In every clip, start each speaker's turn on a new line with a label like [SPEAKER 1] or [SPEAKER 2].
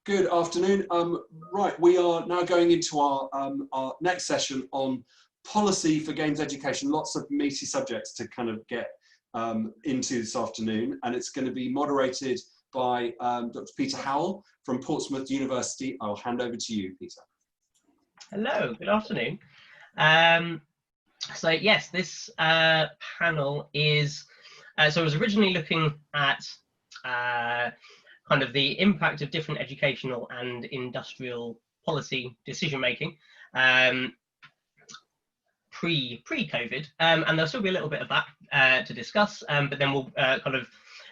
[SPEAKER 1] Good afternoon. Right, we are now going into our next session on policy for games education. Lots of meaty subjects to kind of get into this afternoon, and it's going to be moderated by Dr. Peter Howell from Portsmouth University. I'll hand over to you, Peter.
[SPEAKER 2] Hello, good afternoon. So yes, this panel is, so I was originally looking at kind of the impact of different educational and industrial policy decision making pre-COVID, and there'll still be a little bit of that to discuss, but then we'll kind of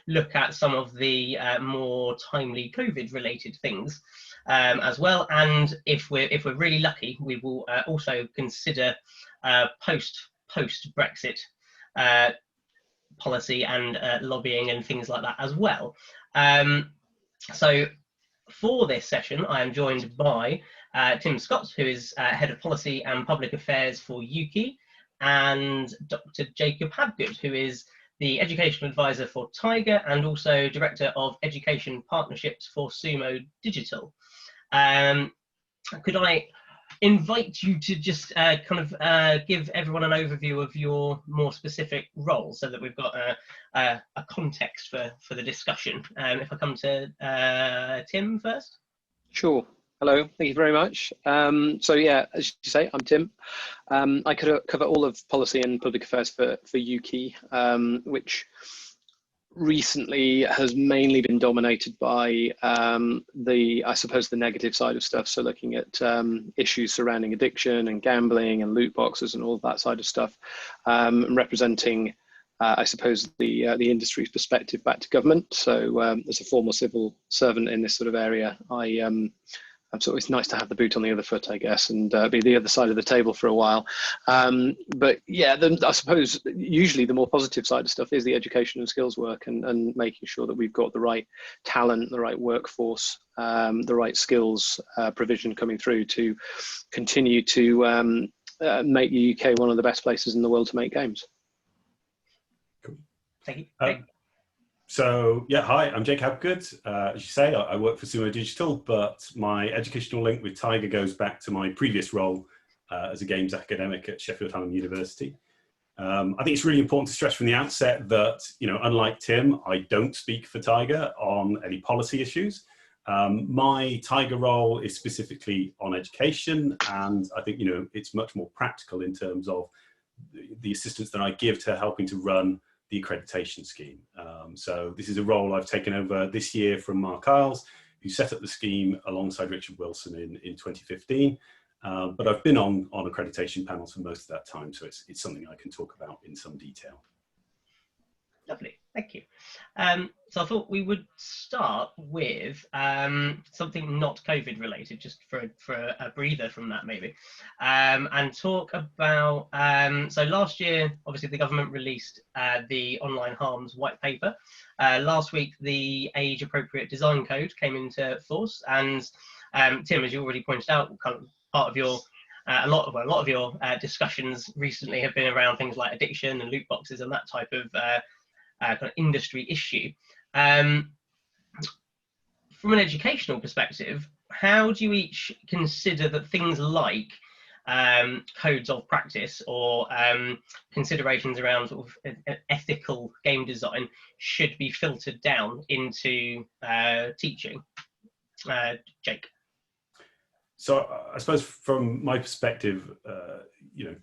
[SPEAKER 2] look at some of the more timely COVID related things as well, and if we're really lucky, we will also consider post Brexit policy and lobbying and things like that as well. So for this session, I am joined by Tim Scott, who is Head of Policy and Public Affairs for Ukie, and Dr. Jake Habgood, who is the Educational Advisor for TIGA and also Director of Education Partnerships for Sumo Digital. Could I invite you to just kind of give everyone an overview of your more specific role so that we've got a context for the discussion. If I come to Tim first.
[SPEAKER 3] Sure. Hello, thank you very much. So yeah, as you say, I'm Tim. I could cover all of policy and public affairs for Ukie, which recently has mainly been dominated by I suppose the negative side of stuff, so looking at issues surrounding addiction and gambling and loot boxes and all of that side of stuff, representing I suppose the industry's perspective back to government. So as a former civil servant in this sort of area, it's nice to have the boot on the other foot, I guess, and be the other side of the table for a while. But yeah, then I suppose usually the more positive side of stuff is the education and skills work, and making sure that we've got the right talent, the right workforce, the right skills provision coming through to continue to make the UK one of the best places in the world to make games.
[SPEAKER 2] Cool. Thank you.
[SPEAKER 4] So yeah, hi, I'm Jake Habgood. As you say, I work for Sumo Digital, but my educational link with TIGA goes back to my previous role as a games academic at Sheffield Hallam University. I think it's really important to stress from the outset that, unlike Tim, I don't speak for TIGA on any policy issues. My TIGA role is specifically on education, and I think, it's much more practical in terms of the assistance that I give to helping to run the accreditation scheme. So this is a role I've taken over this year from Mark Isles, who set up the scheme alongside Richard Wilson in 2015. But I've been on accreditation panels for most of that time, so it's something I can talk about in some detail.
[SPEAKER 2] Lovely, thank you. So I thought we would start with something not COVID related, just for a breather from that maybe, and talk about, so last year, obviously the government released the online harms white paper. Last week, the age appropriate design code came into force, and Tim, as you already pointed out, kind of part of your a lot of your discussions recently have been around things like addiction and loot boxes and that type of kind of industry issue. From an educational perspective, how do you each consider that things like codes of practice or considerations around sort of ethical game design should be filtered down into teaching? Jake.
[SPEAKER 4] So I suppose from my perspective,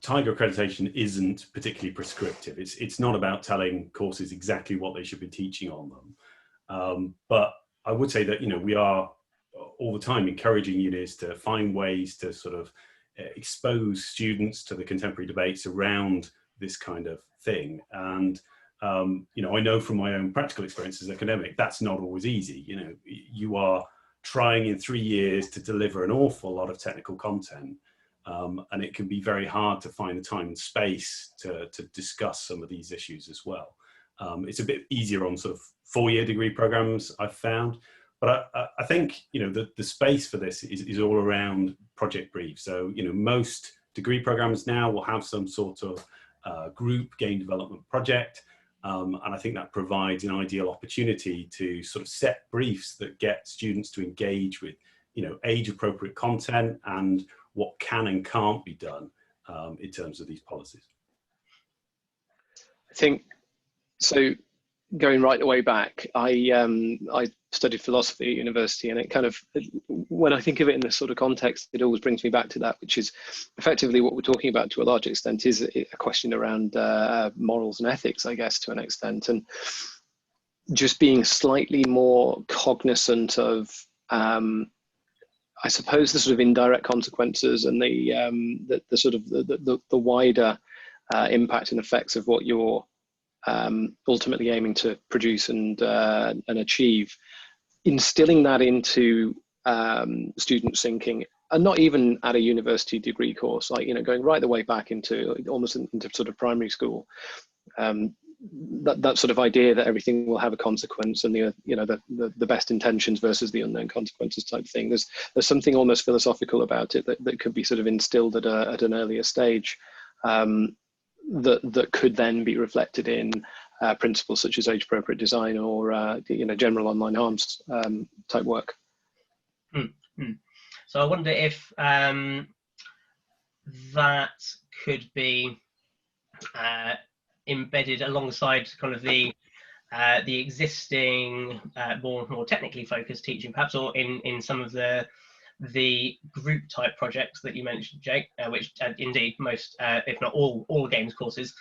[SPEAKER 4] TIGA accreditation isn't particularly prescriptive. It's not about telling courses exactly what they should be teaching on them. But I would say that, we are all the time encouraging unis to find ways to sort of expose students to the contemporary debates around this kind of thing. And, I know from my own practical experience as an academic, that's not always easy. You are trying in 3 years to deliver an awful lot of technical content. And it can be very hard to find the time and space to discuss some of these issues as well. It's a bit easier on sort of 4-year degree programs, I've found. But I think, the space for this is all around project briefs. So, most degree programs now will have some sort of group game development project. And I think that provides an ideal opportunity to sort of set briefs that get students to engage with, age appropriate content and what can and can't be done in terms of these policies.
[SPEAKER 3] I think so. Going right the way back, I studied philosophy at university, and it kind of, when I think of it in this sort of context, it always brings me back to that, which is effectively what we're talking about to a large extent is a question around morals and ethics, I guess, to an extent, and just being slightly more cognizant of, I suppose, the sort of indirect consequences and the sort of the wider impact and effects of what you're ultimately aiming to produce and achieve, instilling that into students' thinking, and not even at a university degree course, like, going right the way back into almost into sort of primary school. That sort of idea that everything will have a consequence, and the best intentions versus the unknown consequences type thing. There's something almost philosophical about it that could be sort of instilled at an earlier stage. That could then be reflected in principles such as age-appropriate design or general online harms type work.
[SPEAKER 2] So I wonder if that could be embedded alongside kind of the existing more technically focused teaching, perhaps, or in some of the group type projects that you mentioned, Jake, which indeed most, if not all games courses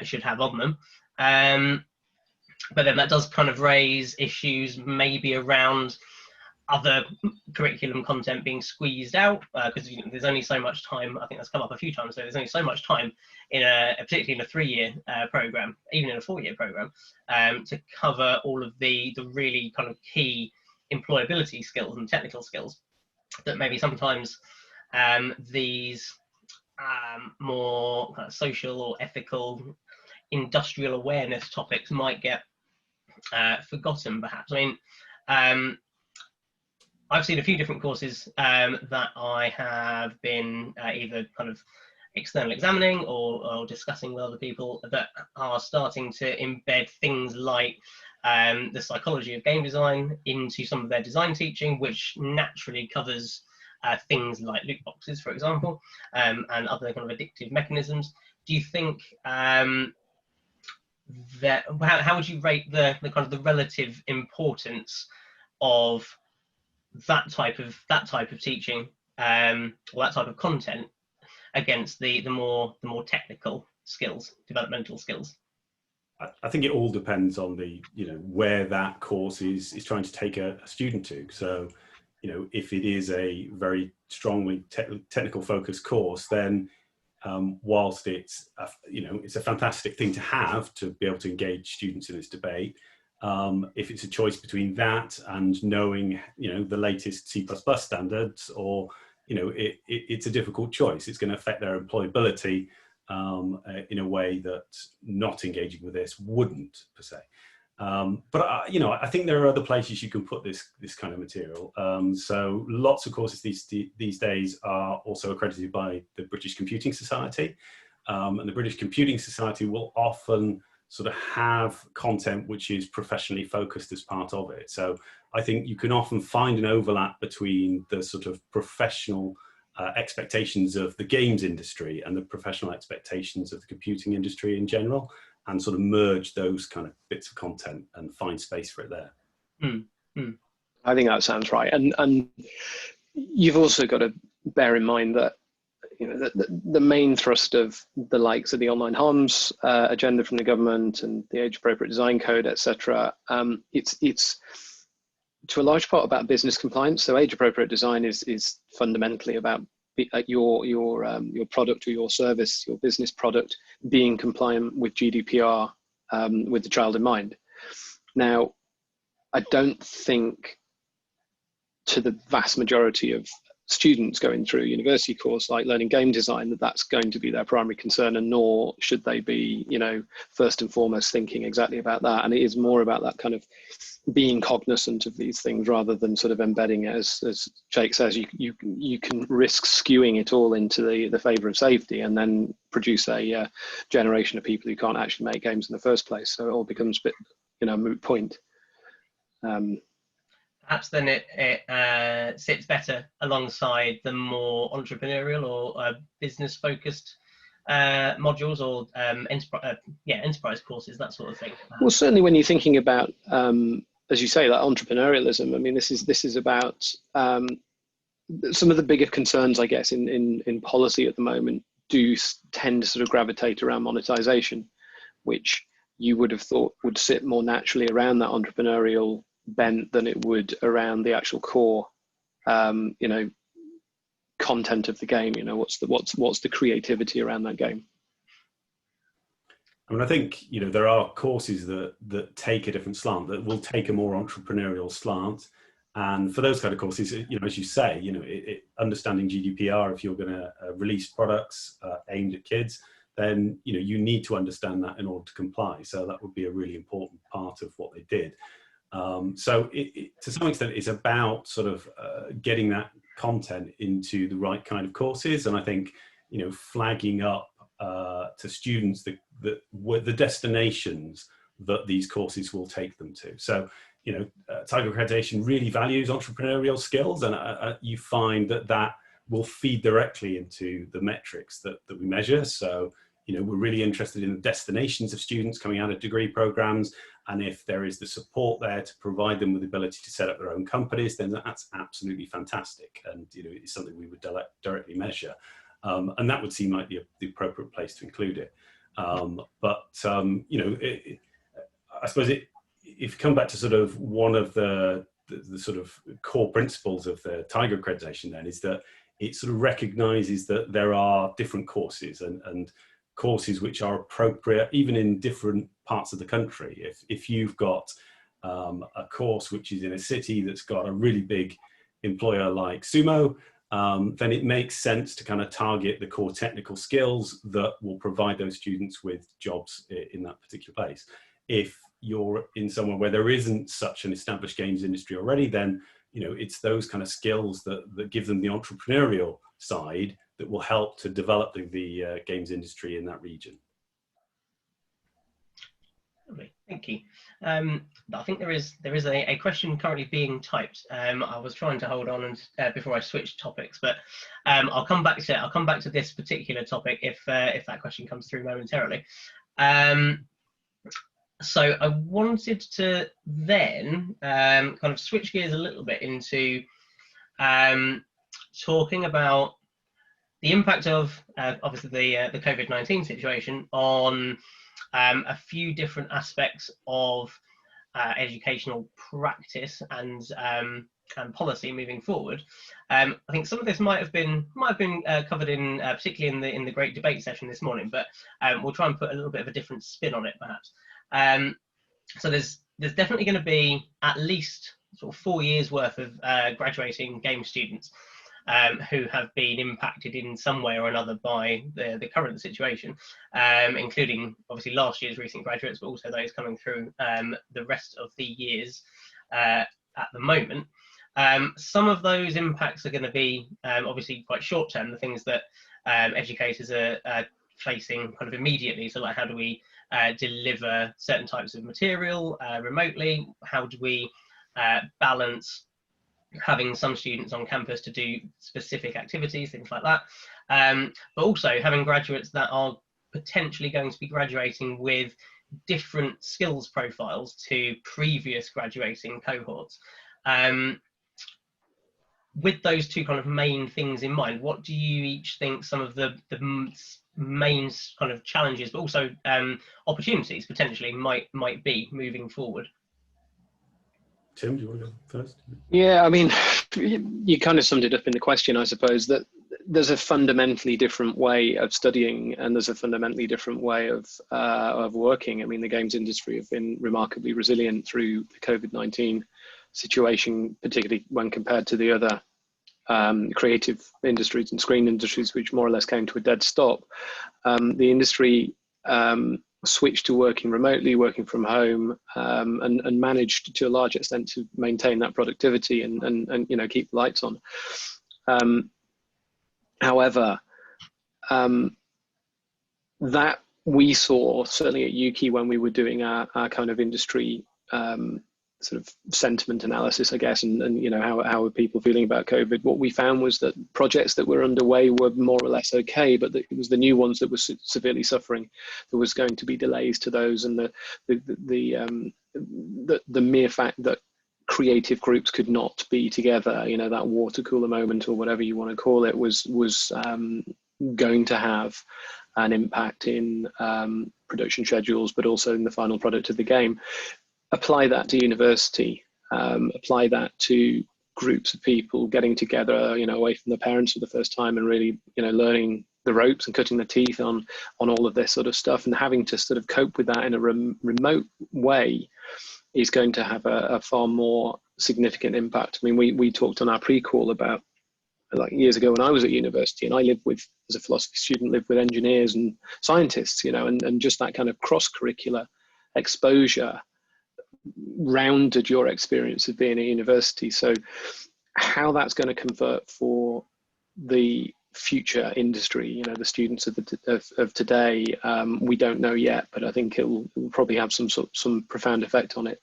[SPEAKER 2] should have on them. But then that does kind of raise issues maybe around other curriculum content being squeezed out, because there's only so much time. I think that's come up a few times. So there's only so much time particularly in a 3-year program, even in a 4-year program, to cover all of the really kind of key employability skills and technical skills that maybe sometimes these more kind of social or ethical industrial awareness topics might get forgotten, perhaps. I mean, I've seen a few different courses that I have been either kind of external examining or discussing with other people that are starting to embed things like the psychology of game design into some of their design teaching, which naturally covers things like loot boxes, for example, and other kind of addictive mechanisms. Do you think that, how would you rate the kind of the relative importance of that type of teaching, or that type of content, against the more technical skills, developmental skills?
[SPEAKER 4] I think it all depends on the where that course is trying to take a student to. So if it is a very strongly technical focused course, then whilst it's it's a fantastic thing to have to be able to engage students in this debate, if it's a choice between that and knowing the latest C++ standards, or it's a difficult choice. It's going to affect their employability in a way that not engaging with this wouldn't, per se. But I think there are other places you can put this kind of material. So lots of courses these days are also accredited by the British Computing Society, and the British Computing Society will often sort of have content which is professionally focused as part of it. So I think you can often find an overlap between the sort of professional expectations of the games industry and the professional expectations of the computing industry in general, and sort of merge those kind of bits of content and find space for it there.
[SPEAKER 3] I think that sounds right. And you've also got to bear in mind that the main thrust of the likes of the online harms agenda from the government and the age appropriate design code, etc. It's to a large part about business compliance. So age appropriate design is fundamentally about your product or your service, your business product, being compliant with GDPR with the child in mind. Now, I don't think, to the vast majority of students going through a university course like learning game design that's going to be their primary concern, and nor should they be, you know, first and foremost thinking exactly about that. And it is more about that kind of being cognizant of these things rather than sort of embedding it, as Jake says. You can risk skewing it all into the favor of safety, and then produce a generation of people who can't actually make games in the first place. So it all becomes a bit, you know, a moot point.
[SPEAKER 2] Perhaps then it sits better alongside the more entrepreneurial or business-focused modules, or enterprise courses, that sort of thing.
[SPEAKER 3] Well, certainly when you're thinking about, as you say, that entrepreneurialism. I mean, this is about some of the bigger concerns, I guess, in policy at the moment do tend to sort of gravitate around monetization, which you would have thought would sit more naturally around that entrepreneurial bent than it would around the actual core, you know, content of the game. You know, what's the creativity around that game?
[SPEAKER 4] I mean, I think, you know, there are courses that take a different slant, that will take a more entrepreneurial slant. And for those kind of courses, you know, as you say, you know, understanding GDPR, if you're going to release products aimed at kids, then, you know, you need to understand that in order to comply. So that would be a really important part of what they did. So to some extent, it's about sort of getting that content into the right kind of courses. And I think, you know, flagging up to students the destinations that these courses will take them to. So, you know, TIGA accreditation really values entrepreneurial skills, and you find that will feed directly into the metrics that we measure. So, you know, we're really interested in the destinations of students coming out of degree programs, and if there is the support there to provide them with the ability to set up their own companies, then that's absolutely fantastic, and, you know, it's something we would directly measure, and that would seem like the appropriate place to include it. You know, I suppose if you come back to sort of one of the sort of core principles of the TIGA accreditation, then, is that it sort of recognises that there are different courses and courses which are appropriate even in different parts of the country. If you've got a course which is in a city that's got a really big employer like Sumo, then it makes sense to kind of target the core technical skills that will provide those students with jobs in that particular place. If you're in somewhere where there isn't such an established games industry already, then, you know, it's those kind of skills that give them the entrepreneurial side that will help to develop the games industry in that region.
[SPEAKER 2] Lovely, thank you. I think there is a question currently being typed. I was trying to hold on and before I switched topics, but I'll come back to this particular topic if that question comes through momentarily. So I wanted to then kind of switch gears a little bit into talking about the impact of obviously the COVID-19 situation on a few different aspects of educational practice and policy moving forward. I think some of this might have been covered in particularly in the great debate session this morning, but we'll try and put a little bit of a different spin on it, perhaps. So there's definitely going to be at least sort of 4 years worth of graduating game students who have been impacted in some way or another by the current situation, including obviously last year's recent graduates, but also those coming through the rest of the years at the moment. Some of those impacts are going to be obviously quite short term, the things that educators are facing kind of immediately. So like, how do we deliver certain types of material remotely? How do we balance having some students on campus to do specific activities, things like that, but also having graduates that are potentially going to be graduating with different skills profiles to previous graduating cohorts. With those two kind of main things in mind, what do you each think some of the main kind of challenges, but also opportunities potentially might be moving forward?
[SPEAKER 4] Tim, do you want to go first?
[SPEAKER 3] Yeah, I mean, you kind of summed it up in the question, I suppose, that there's a fundamentally different way of studying and there's a fundamentally different way of working. I mean, the games industry have been remarkably resilient through the COVID-19 situation, particularly when compared to the other creative industries and screen industries, which more or less came to a dead stop, the industry switched to working remotely, working from home, and managed to a large extent to maintain that productivity and you know, keep the lights on. However, that we saw certainly at Ukie when we were doing our kind of industry sort of sentiment analysis, I guess, and you know, how are people feeling about COVID? What we found was that projects that were underway were more or less okay, but it was the new ones that were severely suffering. There was going to be delays to those, and the mere fact that creative groups could not be together, you know, that water cooler moment or whatever you want to call it, was going to have an impact in production schedules, but also in the final product of the game. Apply that to university, apply that to groups of people getting together, you know, away from the parents for the first time and really, you know, learning the ropes and cutting the teeth on all of this sort of stuff, and having to sort of cope with that in a remote way is going to have a far more significant impact. I mean, we talked on our pre-call about, like, years ago when I was at university, and I lived with, as a philosophy student, lived with engineers and scientists, you know, and just that kind of cross-curricular exposure rounded your experience of being at university. So how that's going to convert for the future industry, you know, the students of today, we don't know yet, but I think it will probably have some profound effect on it.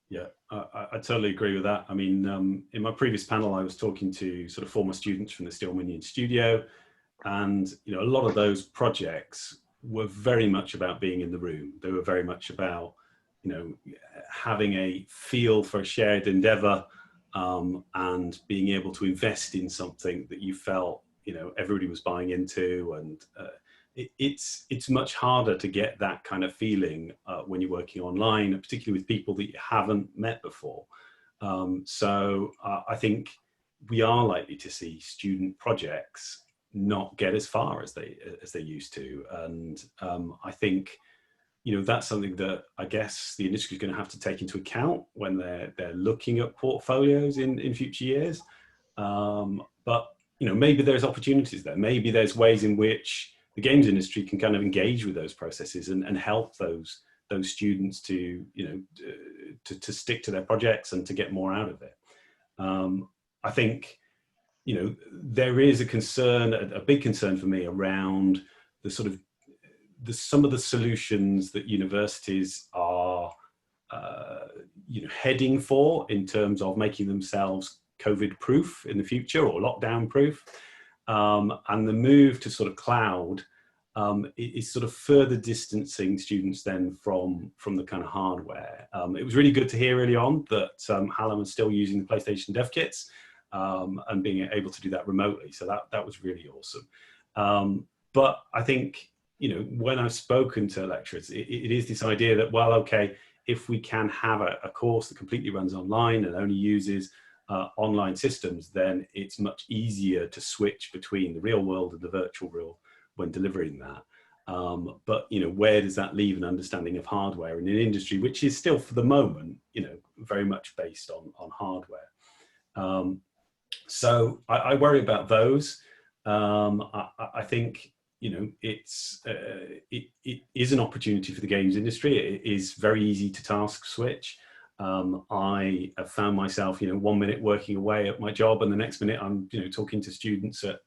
[SPEAKER 4] Yeah, I totally agree with that. I mean, in my previous panel, I was talking to sort of former students from the Stillmanian studio, and, you know, a lot of those projects were very much about being in the room. They were very much about, you know, having a feel for a shared endeavor, and being able to invest in something that you felt, you know, everybody was buying into. And it's much harder to get that kind of feeling when you're working online, particularly with people that you haven't met before. So I think we are likely to see student projects not get as far as they used to. And I think, you know, that's something that I guess the industry is going to have to take into account when they're looking at portfolios in future years. But, you know, maybe there's opportunities there. Maybe there's ways in which the games industry can kind of engage with those processes and help those students to, you know, to stick to their projects and to get more out of it. I think, you know, there is a concern, a big concern for me around the sort of some of the solutions that universities are, you know, heading for in terms of making themselves COVID-proof in the future, or lockdown-proof, and the move to sort of cloud is sort of further distancing students then from the kind of hardware. It was really good to hear early on that Hallam was still using the PlayStation dev kits and being able to do that remotely. So that was really awesome. But I think, you know, when I've spoken to lecturers, it is this idea that, well, okay, if we can have a course that completely runs online and only uses online systems, then it's much easier to switch between the real world and the virtual world when delivering that. But, you know, where does that leave an understanding of hardware in an industry which is still, for the moment, you know, very much based on hardware? So I worry about those. I think, you know, it is an opportunity for the games industry. It is very easy to task switch. I have found myself, you know, 1 minute working away at my job, and the next minute I'm, you know, talking to students at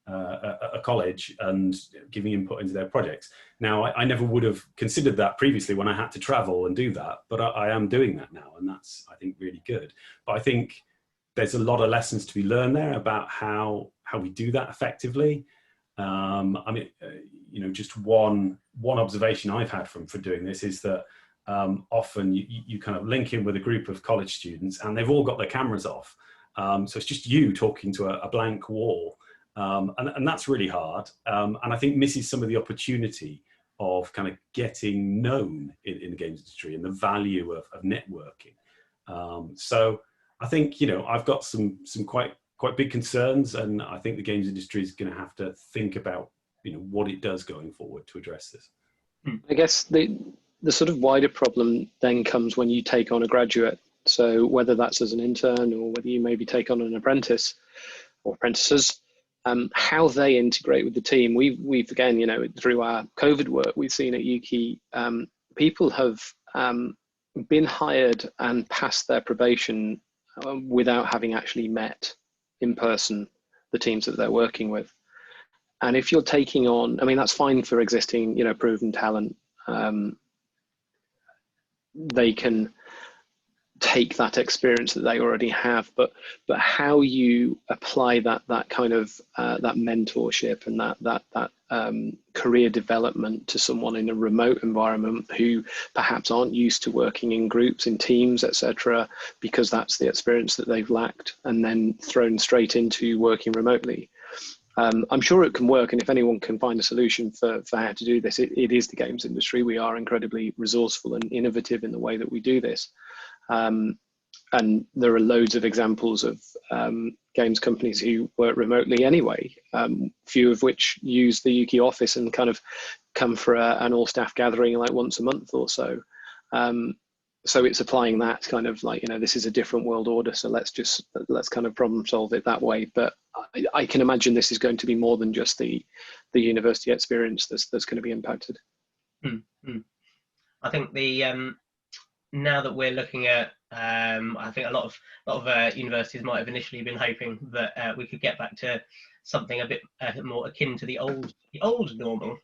[SPEAKER 4] a college and giving input into their projects. Now, I never would have considered that previously when I had to travel and do that, but I am doing that now, and that's, I think, really good. But I think there's a lot of lessons to be learned there about how we do that effectively. I mean, you know, just one observation I've had from doing this is that often you kind of link in with a group of college students and they've all got their cameras off. So it's just you talking to a blank wall. And that's really hard. And I think misses some of the opportunity of kind of getting known in the games industry and the value of networking. So I think, you know, I've got some quite big concerns, and I think the games industry is going to have to think about, you know, what it does going forward to address this.
[SPEAKER 3] I guess the sort of wider problem then comes when you take on a graduate So whether that's as an intern or whether you maybe take on an apprentice or apprentices, how they integrate with the team. We've again, you know, through our COVID work, we've seen at Ukie, people have been hired and passed their probation without having actually met in person the teams that they're working with. And if you're taking on, I mean, that's fine for existing, you know, proven talent. They can take that experience that they already have, but how you apply that kind of that mentorship and that career development to someone in a remote environment who perhaps aren't used to working in groups, in teams, etc., because that's the experience that they've lacked, and then thrown straight into working remotely. I'm sure it can work, and if anyone can find a solution for how to do this, it is the games industry. We are incredibly resourceful and innovative in the way that we do this. And there are loads of examples of games companies who work remotely anyway, few of which use the Ukie office and kind of come for an all-staff gathering like once a month or so. So it's applying that kind of like, you know, this is a different world order, so let's kind of problem solve it that way. But I can imagine this is going to be more than just the university experience that's going to be impacted.
[SPEAKER 2] I think the now that we're looking at, I think a lot of universities might have initially been hoping that we could get back to something a bit more akin to the old normal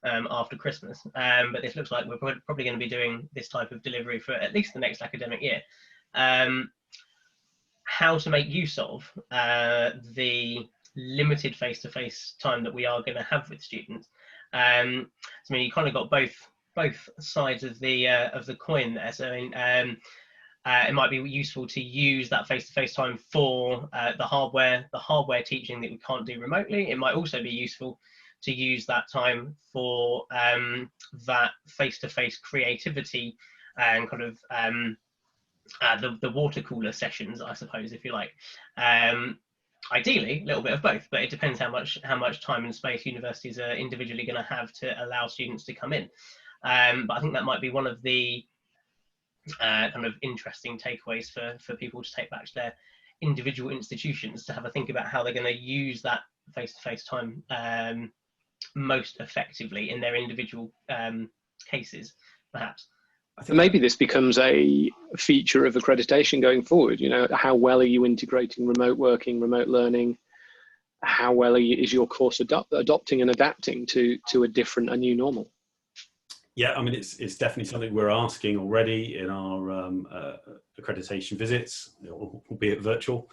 [SPEAKER 2] after Christmas. But this looks like we're probably going to be doing this type of delivery for at least the next academic year. How to make use of the limited face-to-face time that we are going to have with students. So, I mean, you kind of got both sides of the coin there. So it might be useful to use that face-to-face time for the hardware teaching that we can't do remotely. It might also be useful to use that time for that face-to-face creativity and kind of the water cooler sessions, I suppose, if you like. Ideally, a little bit of both, but it depends how much time and space universities are individually going to have to allow students to come in. But I think that might be one of the kind of interesting takeaways for people to take back to their individual institutions, to have a think about how they're going to use that face-to-face time most effectively in their individual cases, perhaps.
[SPEAKER 3] I think maybe this becomes a feature of accreditation going forward. You know, how well are you integrating remote working, remote learning? How well is your course adopting and adapting to a new normal?
[SPEAKER 4] Yeah, I mean, it's definitely something we're asking already in our accreditation visits, albeit virtual.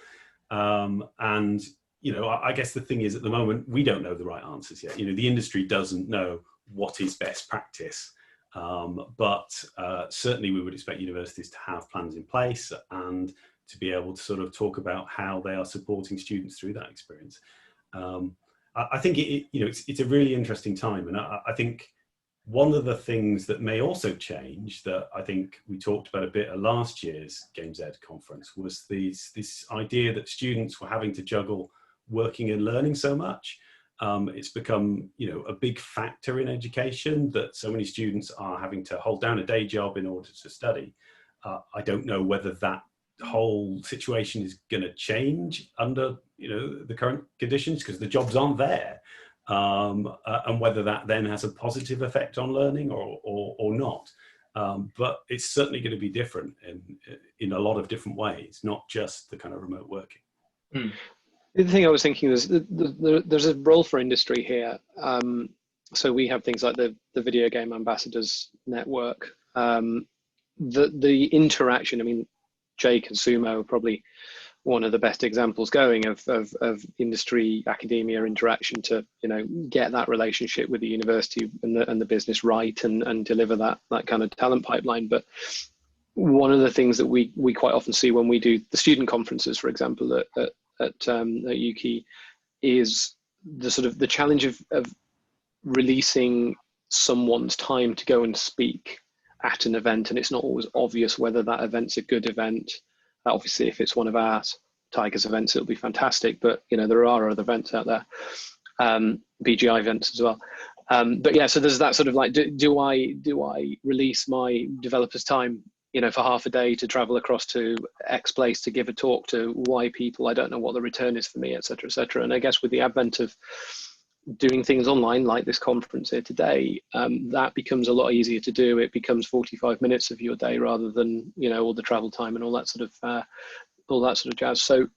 [SPEAKER 4] And, you know, I guess the thing is, at the moment, we don't know the right answers yet. You know, the industry doesn't know what is best practice. But certainly we would expect universities to have plans in place and to be able to sort of talk about how they are supporting students through that experience. I think it's a really interesting time, and I think one of the things that may also change, that I think we talked about a bit at last year's GamesEd conference, was this idea that students were having to juggle working and learning so much. It's become, you know, a big factor in education that so many students are having to hold down a day job in order to study. I don't know whether that whole situation is going to change under, you know, the current conditions, because the jobs aren't there, and whether that then has a positive effect on learning or not. But it's certainly going to be different in a lot of different ways, not just the kind of remote working.
[SPEAKER 3] The thing I was thinking is there's a role for industry here. So we have things like the Video Game Ambassadors Network. The interaction, I mean, Jake and Sumo are probably one of the best examples going of industry academia interaction to, you know, get that relationship with the university and the business right and deliver that kind of talent pipeline. But one of the things that we quite often see when we do the student conferences, for example, at Ukie, is the challenge of releasing someone's time to go and speak at an event, and it's not always obvious whether that event's a good event. Obviously, if it's one of our TIGA's events, it'll be fantastic, but you know, there are other events out there, BGI events as well. But yeah, so there's that sort of like, do I release my developers' time you know, for half a day to travel across to X place to give a talk to Y people. I don't know what the return is for me, et cetera, et cetera. And I guess with the advent of doing things online, like this conference here today, that becomes a lot easier to do. It becomes 45 minutes of your day rather than, you know, all the travel time and all that sort of jazz. So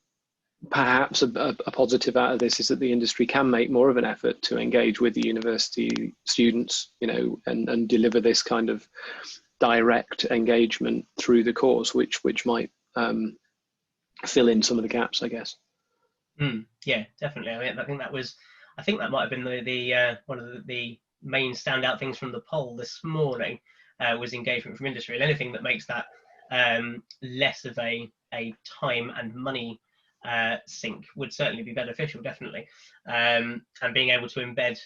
[SPEAKER 3] perhaps a positive out of this is that the industry can make more of an effort to engage with the university students, you know, and deliver this kind of direct engagement through the course, which might fill in some of the gaps, I guess.
[SPEAKER 2] Yeah, definitely. I mean, I think that might have been the one of the main standout things from the poll this morning, was engagement from industry. And anything that makes that less of a time and money sink would certainly be beneficial, definitely. And being able to embed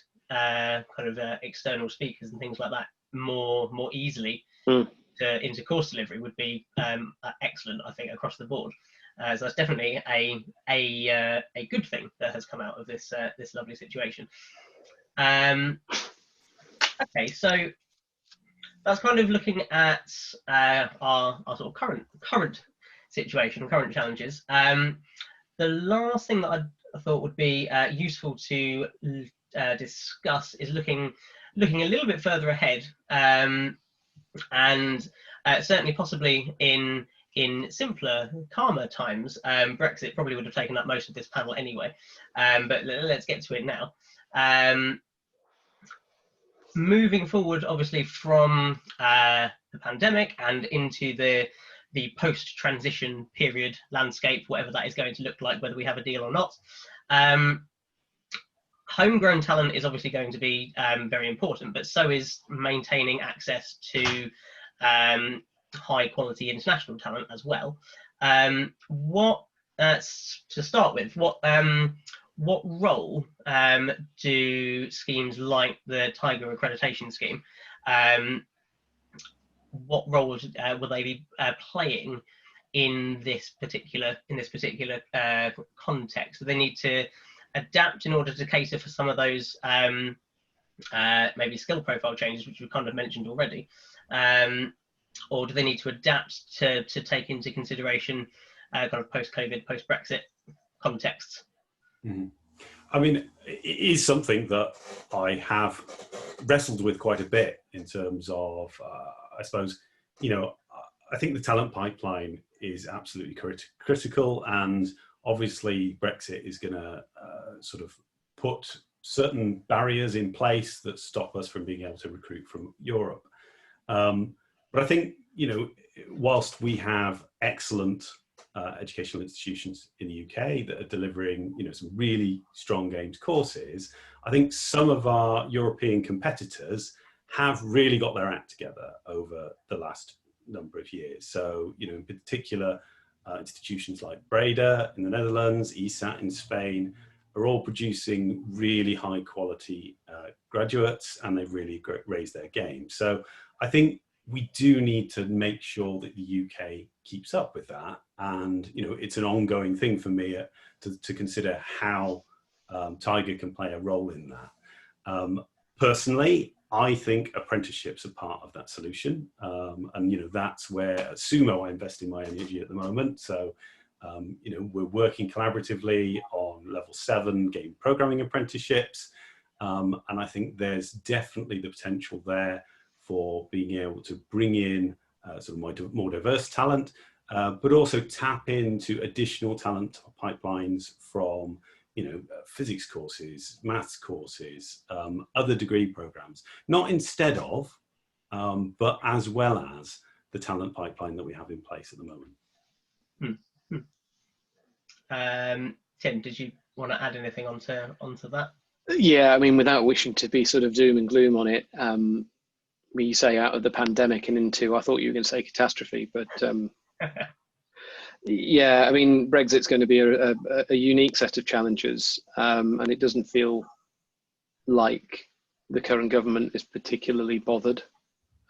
[SPEAKER 2] external speakers and things like that more easily into course delivery would be excellent, I think, across the board. So that's definitely a good thing that has come out of this this lovely situation. Okay, so that's kind of looking at our sort of current situation, current challenges. The last thing that I thought would be useful to discuss is looking a little bit further ahead, and certainly possibly in simpler, calmer times. Brexit probably would have taken up most of this panel anyway, but let's get to it now. Moving forward, obviously, from the pandemic and into the post-transition period landscape, whatever that is going to look like, whether we have a deal or not. Homegrown talent is obviously going to be very important, but so is maintaining access to high quality international talent as well. To start with, what role do schemes like the TIGA accreditation scheme, what role will they be playing in this particular context? Do they need to adapt in order to cater for some of those maybe skill profile changes, which we kind of mentioned already, or do they need to adapt to take into consideration kind of post-COVID, post-Brexit contexts?
[SPEAKER 4] I mean, it is something that I have wrestled with quite a bit in terms of, I suppose, you know, I think the talent pipeline is absolutely critical, and obviously Brexit is going to sort of put certain barriers in place that stop us from being able to recruit from Europe. But I think, you know, whilst we have excellent educational institutions in the UK that are delivering, you know, some really strong games courses, I think some of our European competitors have really got their act together over the last number of years. So, you know, in particular, institutions like Breda in the Netherlands, ESAT in Spain, are all producing really high quality graduates, and they've really raised their game. So I think we do need to make sure that the UK keeps up with that. And, you know, it's an ongoing thing for me to consider how TIGA can play a role in that. Personally, I think apprenticeships are part of that solution. And, you know, that's where at Sumo I invest in my energy at the moment. So, you know, we're working collaboratively on level 7 game programming apprenticeships. And I think there's definitely the potential there for being able to bring in sort of more diverse talent, but also tap into additional talent pipelines from, you know, physics courses, maths courses, other degree programs, not instead of, but as well as the talent pipeline that we have in place at the moment.
[SPEAKER 2] Tim, did you want to add anything onto that?
[SPEAKER 3] Yeah, I mean, without wishing to be sort of doom and gloom on it, when you say out of the pandemic and into, I thought you were going to say catastrophe, but yeah, I mean, Brexit's going to be a unique set of challenges, and it doesn't feel like the current government is particularly bothered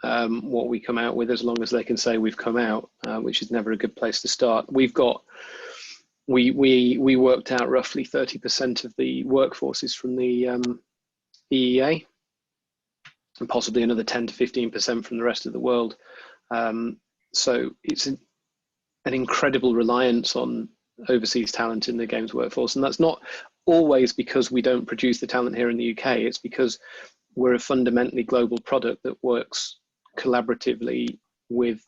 [SPEAKER 3] what we come out with, as long as they can say we've come out, which is never a good place to start. We worked out roughly 30% of the workforce is from the EEA, and possibly another 10 to 15% from the rest of the world. So it's an incredible reliance on overseas talent in the games workforce, and that's not always because we don't produce the talent here in the UK. It's because we're a fundamentally global product that works collaboratively with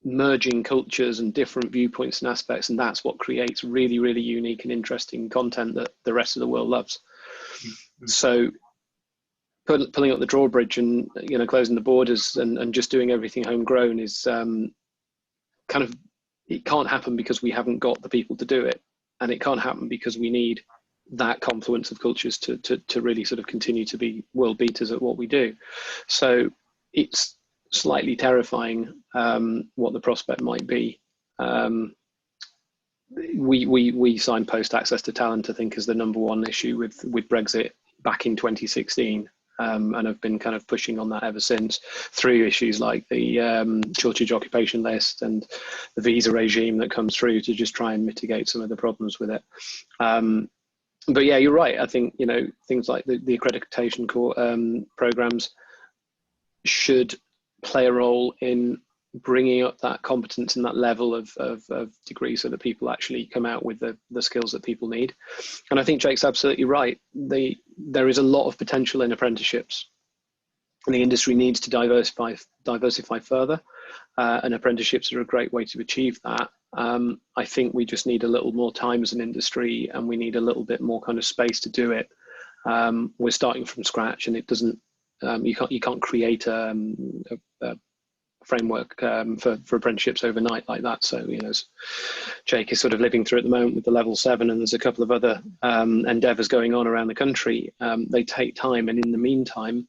[SPEAKER 3] merging cultures and different viewpoints and aspects, and that's what creates really, really unique and interesting content that the rest of the world loves. So pulling up the drawbridge and, you know, closing the borders and just doing everything homegrown is kind of, it can't happen because we haven't got the people to do it, and it can't happen because we need that confluence of cultures to really sort of continue to be world beaters at what we do. So it's slightly terrifying what the prospect might be. We signpost access to talent, I think, as the #1 issue with Brexit back in 2016, and have been kind of pushing on that ever since, through issues like the shortage occupation list and the visa regime that comes through to just try and mitigate some of the problems with it. But yeah, you're right. I think, you know, things like the accreditation programs should play a role in bringing up that competence and that level of degree, so that people actually come out with the skills that people need. And I think Jake's absolutely right. There is a lot of potential in apprenticeships, and the industry needs to diversify further, and apprenticeships are a great way to achieve that. I think we just need a little more time as an industry, and we need a little bit more kind of space to do it. We're starting from scratch, and it doesn't, you can't create a framework for apprenticeships overnight like that. So, you know, Jake is sort of living through at the moment with the level 7, and there's a couple of other endeavours going on around the country. They take time, and in the meantime,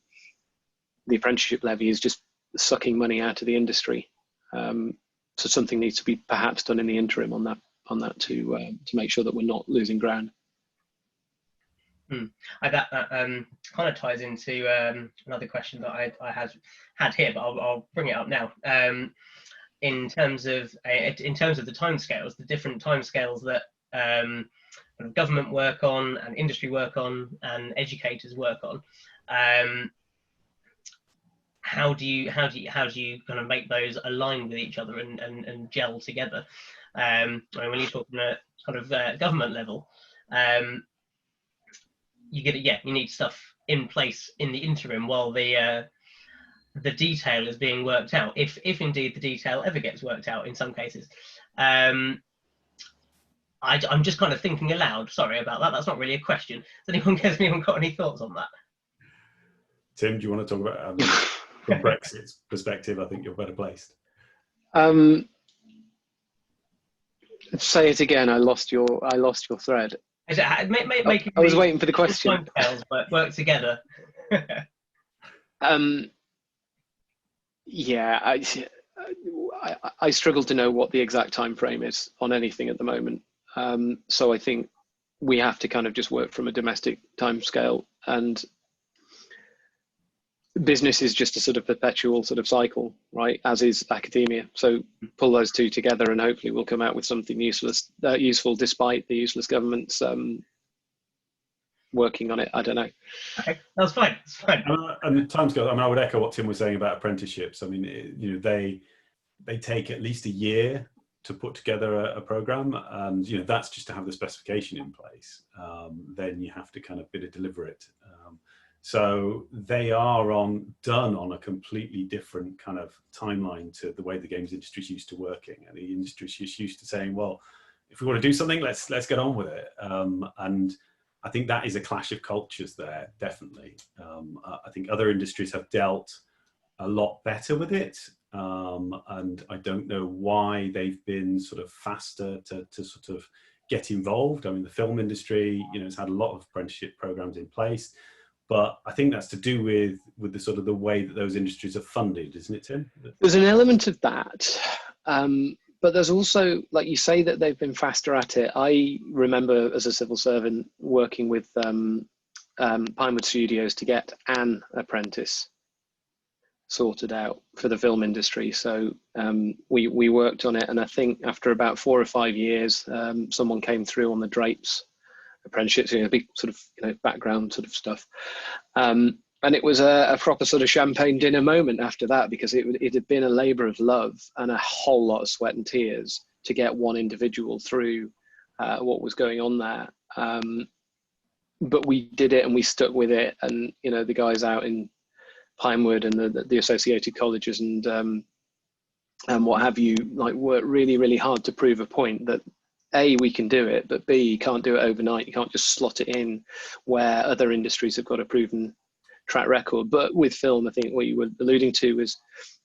[SPEAKER 3] the apprenticeship levy is just sucking money out of the industry. So something needs to be perhaps done in the interim on that to make sure that we're not losing ground.
[SPEAKER 2] That kind of ties into another question that I had here, but I'll bring it up now. In terms of the timescales, the different timescales that government work on, and industry work on, and educators work on. How do you kind of make those align with each other and gel together? When you're talking at kind of government level, you need stuff in place in the interim while the detail is being worked out, if indeed the detail ever gets worked out in some cases. I'm just kind of thinking aloud. Sorry about that. That's not really a question. Has anyone got any thoughts on that?
[SPEAKER 4] Tim, do you want to talk about from Brexit's perspective? I think you're better placed.
[SPEAKER 3] Say it again. I lost your thread.
[SPEAKER 2] I
[SPEAKER 3] was waiting for the question.
[SPEAKER 2] Work together.
[SPEAKER 3] Yeah, I struggle to know what the exact time frame is on anything at the moment. So I think we have to kind of just work from a domestic time scale, and business is just a sort of perpetual sort of cycle, right? As is academia. So pull those two together, and hopefully we'll come out with something useful, despite the useless governments working on it. I don't know.
[SPEAKER 2] Okay, that's fine. It's fine.
[SPEAKER 4] And timescale. I mean, I would echo what Tim was saying about apprenticeships. I mean, you know, they take at least a year to put together a program, and you know, that's just to have the specification in place. Then you have to kind of deliver it. So they are done on a completely different kind of timeline to the way the games industry is used to working. And the industry is just used to saying, well, if we want to do something, let's get on with it. And I think that is a clash of cultures there, definitely. I think other industries have dealt a lot better with it. And I don't know why they've been sort of faster to sort of get involved. I mean, the film industry, you know, has had a lot of apprenticeship programs in place. But I think that's to do with the sort of the way that those industries are funded, isn't it, Tim?
[SPEAKER 3] There's an element of that, but there's also, like you say, that they've been faster at it. I remember as a civil servant working with Pinewood Studios to get an apprentice sorted out for the film industry. So we worked on it, and I think after about 4 or 5 years, someone came through on the drapes apprenticeships, you know, big sort of, you know, background sort of stuff. And And it was a proper sort of champagne dinner moment after that, because it had been a labour of love and a whole lot of sweat and tears to get one individual through what was going on there. But we did it and we stuck with it. And, you know, the guys out in Pinewood and the associated colleges and what have you, like, worked really, really hard to prove a point that A, we can do it, but B, you can't do it overnight. You can't just slot it in where other industries have got a proven track record. But with film, I think what you were alluding to is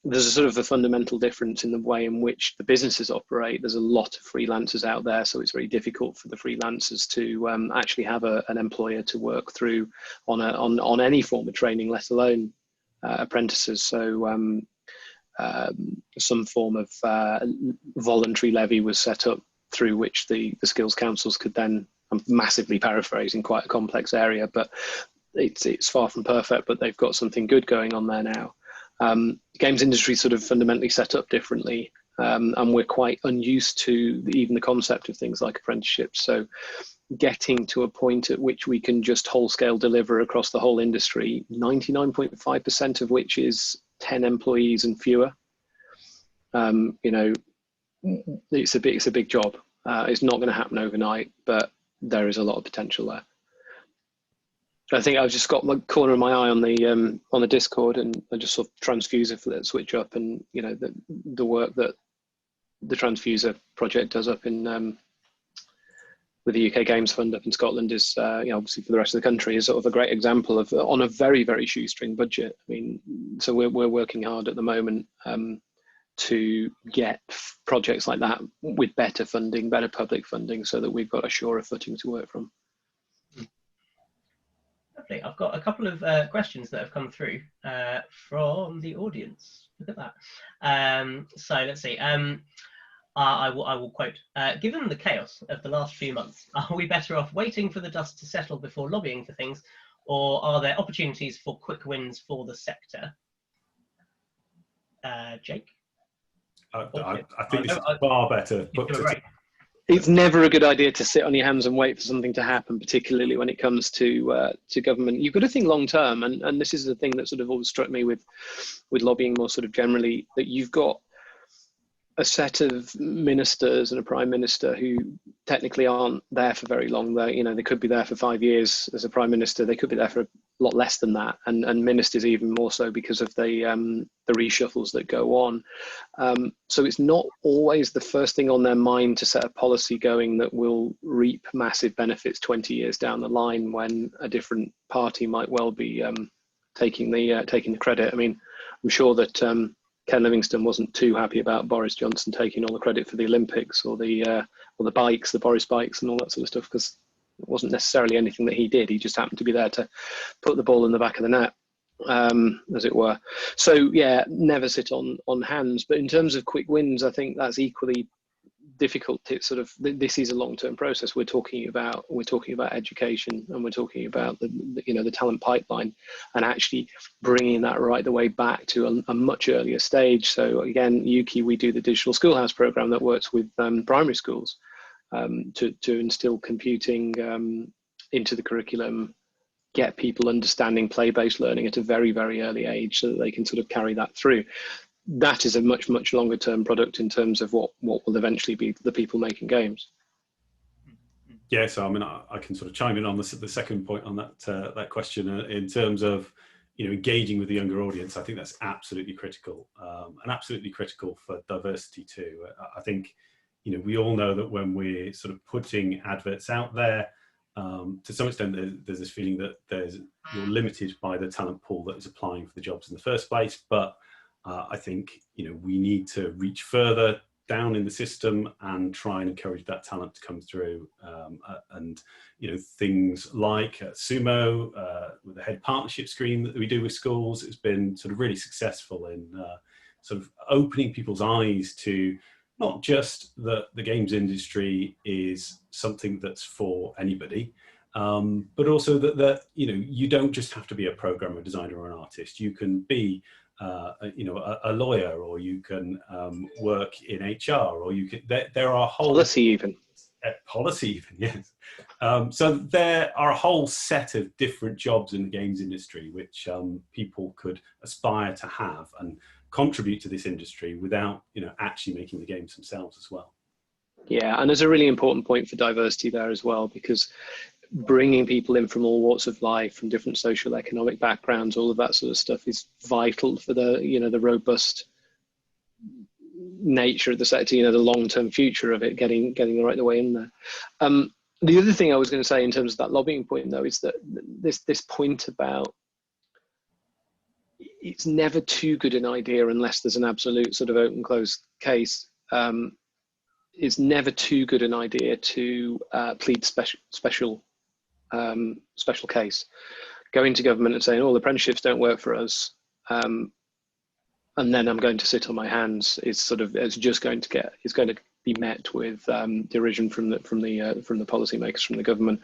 [SPEAKER 3] there's a sort of a fundamental difference in the way in which the businesses operate. There's a lot of freelancers out there, so it's very difficult for the freelancers to actually have an employer to work through on any form of training, let alone apprentices. So some form of voluntary levy was set up through which the skills councils could then, I'm massively paraphrasing quite a complex area, but it's far from perfect, but they've got something good going on there now. Games industry sort of fundamentally set up differently, and we're quite unused to even the concept of things like apprenticeships. So getting to a point at which we can just whole scale deliver across the whole industry, 99.5% of which is 10 employees and fewer. You know, it's a big job. It's not going to happen overnight, but there is a lot of potential there. I think I've just got my corner of my eye on the Discord, and I just sort of transfuser for that switch up, and you know the work that the transfuser project does up in with the UK Games Fund up in Scotland is you know, obviously for the rest of the country is sort of a great example of on a very, very shoestring budget. I mean, so we're working hard at the moment to get projects like that with better funding, better public funding, so that we've got a surer footing to work from.
[SPEAKER 2] Lovely. I've got a couple of questions that have come through from the audience. Look at that. So let's see. I will quote, given the chaos of the last few months, are we better off waiting for the dust to settle before lobbying for things, or are there opportunities for quick wins for the sector? Jake?
[SPEAKER 4] I think this is far better put to...
[SPEAKER 3] It's never a good idea to sit on your hands and wait for something to happen, particularly when it comes to government. You've got to think long term, and this is the thing that sort of always struck me with lobbying more sort of generally, that you've got a set of ministers and a prime minister who technically aren't there for very long. They could be there for 5 years as a prime minister. They could be there for a lot less than that, and ministers even more so because of the reshuffles that go on. So it's not always the first thing on their mind to set a policy going that will reap massive benefits 20 years down the line, when a different party might well be taking the credit. I mean, I'm sure that Ken Livingstone wasn't too happy about Boris Johnson taking all the credit for the Olympics or the bikes, the Boris bikes and all that sort of stuff, because it wasn't necessarily anything that he did. He just happened to be there to put the ball in the back of the net, as it were. So yeah, never sit on hands. But in terms of quick wins, I think that's equally difficult. To sort of, this is a long-term process. We're talking about education, and we're talking about the talent pipeline, and actually bringing that right the way back to a much earlier stage. So again, Ukie, we do the digital schoolhouse program that works with primary schools to instill computing into the curriculum, get people understanding play-based learning at a very, very early age, so that they can sort of carry that through. That is a much, much longer term product in terms of what will eventually be the people making games.
[SPEAKER 4] Yeah, so I mean, I can sort of chime in on the second point on that question in terms of engaging with the younger audience. I think that's absolutely critical, and absolutely critical for diversity too. I think we all know that when we're sort of putting adverts out there, to some extent there's this feeling that you're limited by the talent pool that is applying for the jobs in the first place. But I think we need to reach further down in the system and try and encourage that talent to come through, and things like Sumo with the head partnership scheme that we do with schools, it's been sort of really successful in sort of opening people's eyes to not just that the games industry is something that's for anybody, but also that you don't just have to be a programmer, designer, or an artist. You can be a lawyer, or you can work in HR, or you can. There are whole
[SPEAKER 3] policy even.
[SPEAKER 4] Policy even, yes. So there are a whole set of different jobs in the games industry which people could aspire to have and contribute to this industry without, actually making the games themselves as well.
[SPEAKER 3] Yeah, and there's a really important point for diversity there as well, because bringing people in from all walks of life, from different social economic backgrounds, all of that sort of stuff is vital for the, the robust nature of the sector, the long-term future of it, getting the right way in there. The other thing I was going to say in terms of that lobbying point, though, is that this point about it's never too good an idea unless there's an absolute sort of open closed case. It's never too good an idea to plead special case, going to government and saying, "Oh, the apprenticeships don't work for us," and then I'm going to sit on my hands. It's going to be met with derision from the policymakers, from the government.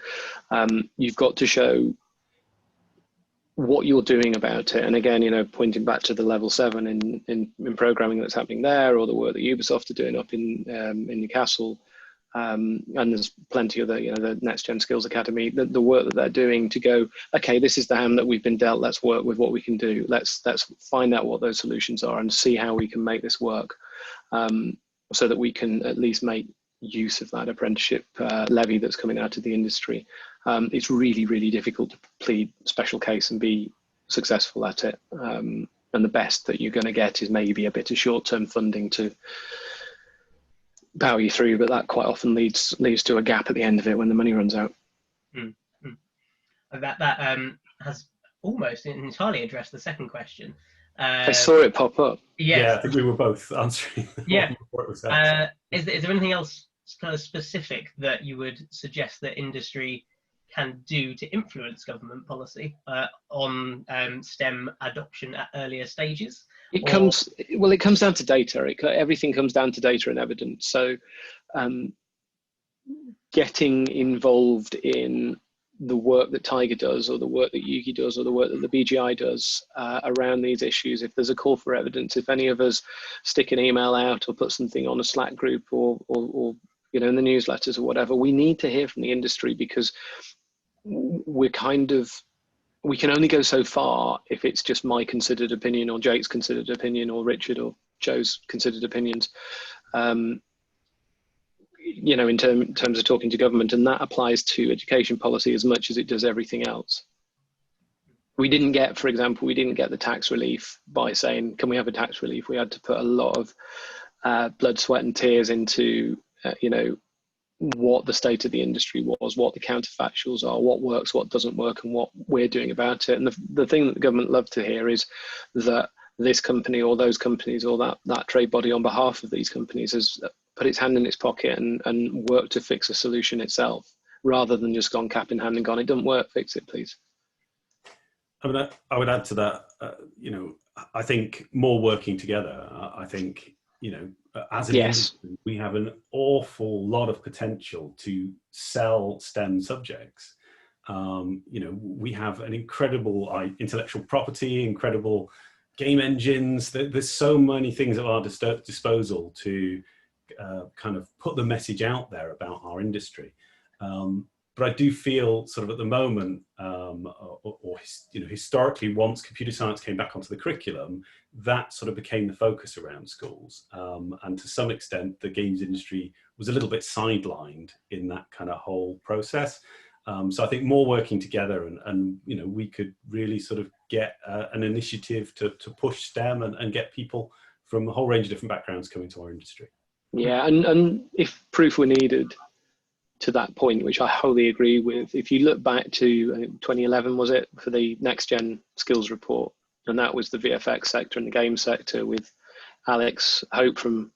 [SPEAKER 3] You've got to show what you're doing about it, and again, pointing back to the level 7 in programming that's happening there, or the work that Ubisoft are doing up in Newcastle. And there's plenty of the Next Gen Skills Academy, the work that they're doing to go, okay, this is the hand that we've been dealt, let's work with what we can do. Let's find out what those solutions are and see how we can make this work, so that we can at least make use of that apprenticeship levy that's coming out of the industry. It's really, really difficult to plead special case and be successful at it. And the best that you're going to get is maybe a bit of short-term funding to power you through, but that quite often leads to a gap at the end of it when the money runs out.
[SPEAKER 2] That has almost entirely addressed the second question.
[SPEAKER 3] I saw it pop up.
[SPEAKER 2] Yes.
[SPEAKER 4] Yeah, I think we were both answering.
[SPEAKER 2] Yeah.
[SPEAKER 4] Before it was
[SPEAKER 2] Is there anything else kind of specific that you would suggest that industry can do to influence government policy on STEM adoption at earlier stages?
[SPEAKER 3] It comes down to data. Everything comes down to data and evidence. So getting involved in the work that TIGA does, or the work that Ukie does, or the work that the BGI does around these issues. If there's a call for evidence, if any of us stick an email out or put something on a Slack group or in the newsletters or whatever, we need to hear from the industry, because we can only go so far if it's just my considered opinion, or Jake's considered opinion, or Richard or Joe's considered opinions. In terms of talking to government, and that applies to education policy as much as it does everything else. We didn't get the tax relief by saying, can we have a tax relief? We had to put a lot of blood, sweat and tears into, what the state of the industry was, what the counterfactuals are, what works, what doesn't work, and what we're doing about it. And the thing that the government love to hear is that this company or those companies or that trade body on behalf of these companies has put its hand in its pocket and worked to fix a solution itself, rather than just gone cap in hand and gone, it doesn't work, fix it, please.
[SPEAKER 4] I would add to that, I think more working together. I think, as an industry, we have an awful lot of potential to sell STEM subjects. We have an incredible intellectual property, incredible game engines. There's so many things at our disposal to kind of put the message out there about our industry. But I do feel sort of at the moment, historically, once computer science came back onto the curriculum, that sort of became the focus around schools. And to some extent, the games industry was a little bit sidelined in that kind of whole process. So I think more working together and we could really sort of get an initiative to push STEM and get people from a whole range of different backgrounds coming to our industry.
[SPEAKER 3] Yeah, and if proof were needed to that point, which I wholly agree with, if you look back to 2011, was it, for the Next Gen Skills Report, and that was the VFX sector and the game sector, with Alex Hope from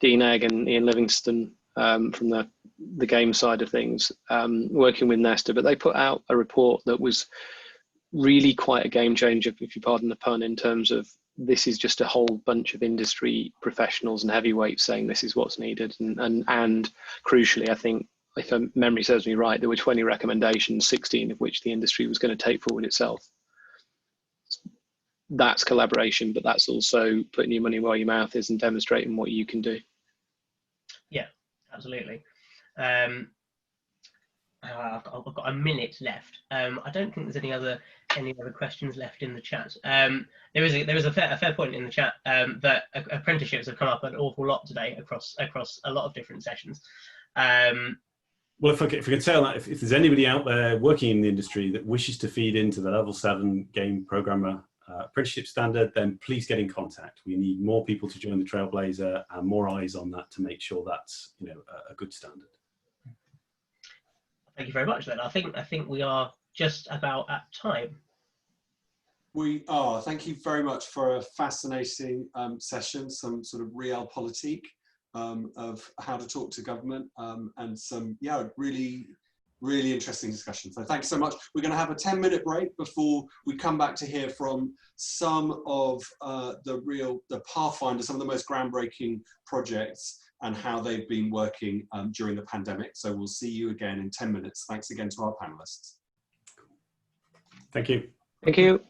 [SPEAKER 3] DNEG and Ian Livingston from the game side of things, working with Nesta. But they put out a report that was really quite a game changer, if you pardon the pun, in terms of this is just a whole bunch of industry professionals and heavyweights saying this is what's needed. And crucially, I think, if memory serves me right, there were 20 recommendations, 16 of which the industry was going to take forward itself. That's collaboration, but that's also putting your money where your mouth is and demonstrating what you can do.
[SPEAKER 2] Yeah, absolutely. I've got a minute left. I don't think there's any other questions left in the chat. There is a fair point in the chat that apprenticeships have come up an awful lot today across a lot of different sessions.
[SPEAKER 4] Well, if I could say on that, if there's anybody out there working in the industry that wishes to feed into the Level 7 game programmer apprenticeship standard, then please get in contact. We need more people to join the Trailblazer and more eyes on that to make sure that's, you know, a good standard.
[SPEAKER 2] Thank you very much. Then I think we are just about at time.
[SPEAKER 1] We are. Thank you very much for a fascinating session, some sort of realpolitik of how to talk to government, and some, yeah, really interesting discussion. So thanks so much. We're going to have a 10-minute break before we come back to hear from some of the pathfinders, some of the most groundbreaking projects and how they've been working during the pandemic. So we'll see you again in 10 minutes. Thanks again to our panelists.
[SPEAKER 4] Thank you.
[SPEAKER 3] Thank you.